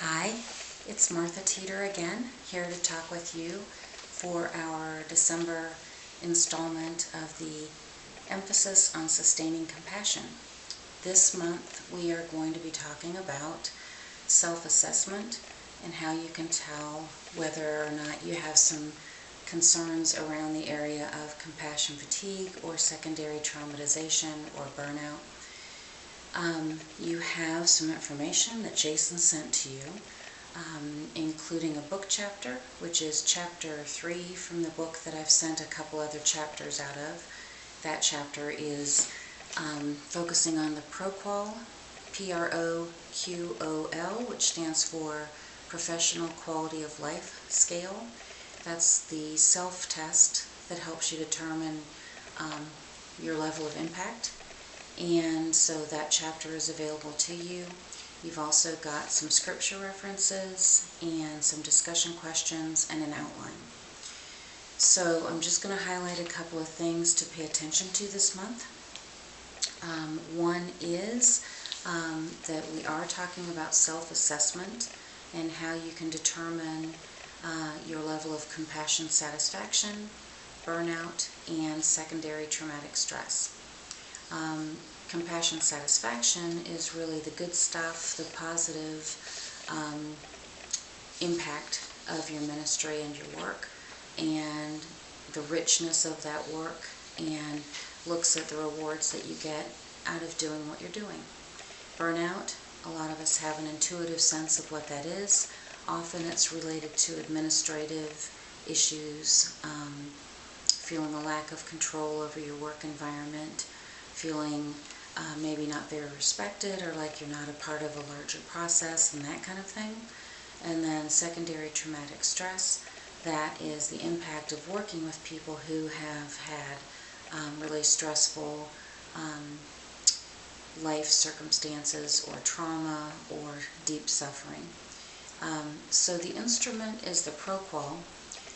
Hi, it's Martha Teeter again, here to talk with you for our December installment of the Emphasis on Sustaining Compassion. This month we are going to be talking about self-assessment and how you can tell whether or not you have some concerns around the area of compassion fatigue or secondary traumatization or burnout. You have some information that Jason sent to you, including a book chapter, which is chapter 3 from the book that I've sent a couple other chapters out of. That chapter is focusing on the ProQOL, ProQOL, which stands for Professional Quality of Life Scale. That's the self-test that helps you determine your level of impact. And so that chapter is available to you. You've also got some scripture references and some discussion questions and an outline. So I'm just going to highlight a couple of things to pay attention to this month. One is that we are talking about self-assessment and how you can determine your level of compassion satisfaction, burnout, and secondary traumatic stress. Compassion satisfaction is really the good stuff, the positive impact of your ministry and your work, and the richness of that work, and looks at the rewards that you get out of doing what you're doing. Burnout, a lot of us have an intuitive sense of what that is. Often it's related to administrative issues, feeling a lack of control over your work environment, feeling maybe not very respected or like you're not a part of a larger process and that kind of thing. And then secondary traumatic stress, that is the impact of working with people who have had really stressful life circumstances or trauma or deep suffering. So the instrument is the ProQOL.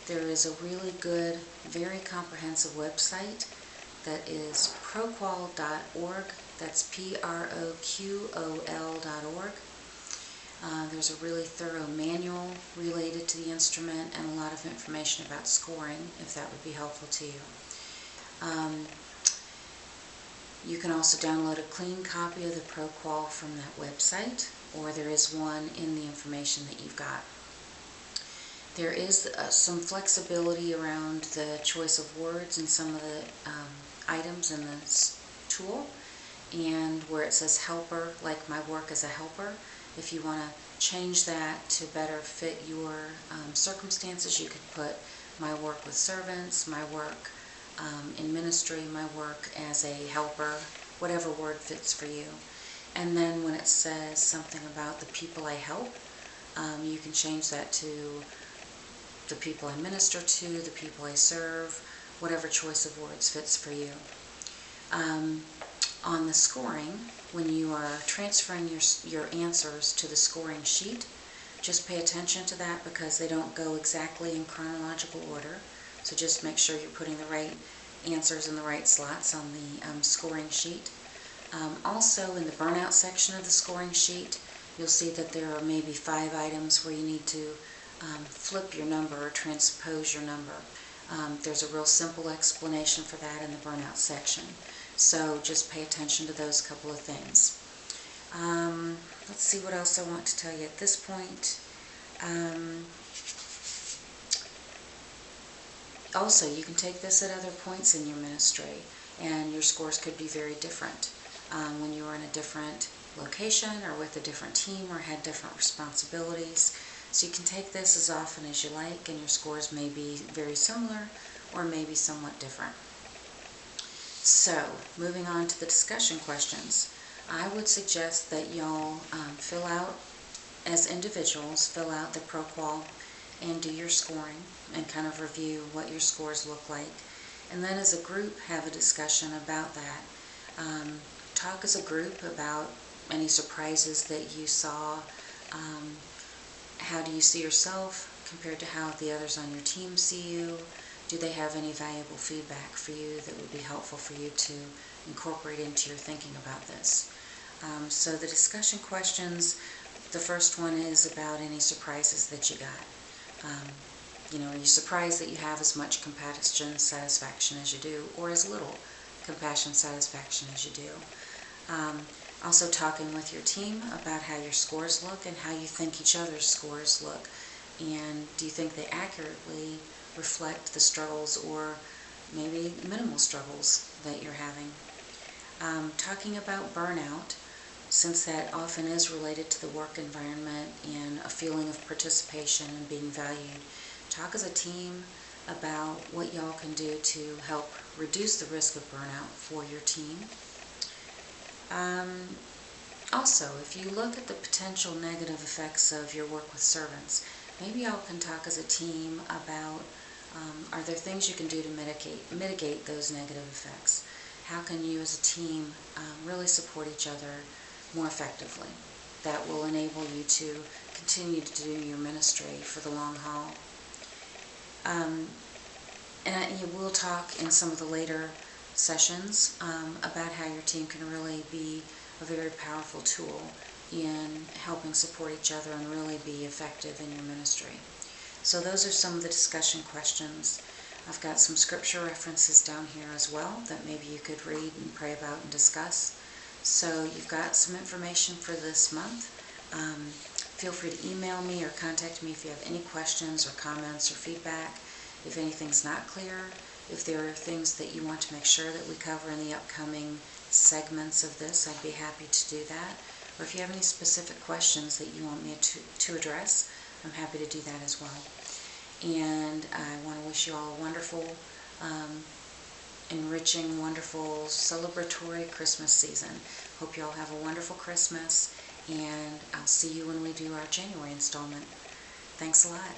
There is a really good, very comprehensive website that is ProQOL.org. That's ProQOL.org. There's a really thorough manual related to the instrument and a lot of information about scoring, if that would be helpful to you. You can also download a clean copy of the ProQOL from that website, or there is one in the information that you've got. There is some flexibility around the choice of words in some of the items in this tool, and where it says helper, like my work as a helper, if you want to change that to better fit your circumstances, you could put my work with servants, my work in ministry, my work as a helper, whatever word fits for you. And then when it says something about the people I help, you can change that to the people I minister to, the people I serve, whatever choice of words fits for you. On the scoring, when you are transferring your answers to the scoring sheet, just pay attention to that because they don't go exactly in chronological order. So just make sure you're putting the right answers in the right slots on the scoring sheet. Also in the burnout section of the scoring sheet, you'll see that there are maybe 5 items where you need to flip your number or transpose your number. There's a real simple explanation for that in the burnout section. So just pay attention to those couple of things. Let's see what else I want to tell you at this point. Also, you can take this at other points in your ministry, and your scores could be very different. When you were in a different location or with a different team or had different responsibilities. So you can take this as often as you like, and your scores may be very similar or maybe somewhat different. So, moving on to the discussion questions, I would suggest that y'all fill out, as individuals, fill out the ProQOL and do your scoring and kind of review what your scores look like. And then as a group, have a discussion about that. Talk as a group about any surprises that you saw. How do you see yourself compared to how the others on your team see you? Do they have any valuable feedback for you that would be helpful for you to incorporate into your thinking about this? So the discussion questions, The first one is about any surprises that you got. Are you surprised that you have as much compassion satisfaction as you do, or as little compassion satisfaction as you do? Also talking with your team about how your scores look and how you think each other's scores look, and do you think they accurately reflect the struggles or maybe minimal struggles that you're having. Talking about burnout, since that often is related to the work environment and a feeling of participation and being valued. Talk as a team about what y'all can do to help reduce the risk of burnout for your team. Also, if you look at the potential negative effects of your work with servants, maybe y'all can talk as a team about are there things you can do to mitigate those negative effects? How can you as a team really support each other more effectively? That will enable you to continue to do your ministry for the long haul. And you will talk in some of the later sessions about how your team can really be a very powerful tool in helping support each other and really be effective in your ministry. So those are some of the discussion questions. I've got some scripture references down here as well that maybe you could read and pray about and discuss. So you've got some information for this month. Feel free to email me or contact me if you have any questions or comments or feedback. If anything's not clear, if there are things that you want to make sure that we cover in the upcoming segments of this, I'd be happy to do that. Or if you have any specific questions that you want me to address, I'm happy to do that as well. And I want to wish you all a wonderful, enriching, wonderful, celebratory Christmas season. Hope you all have a wonderful Christmas, and I'll see you when we do our January installment. Thanks a lot.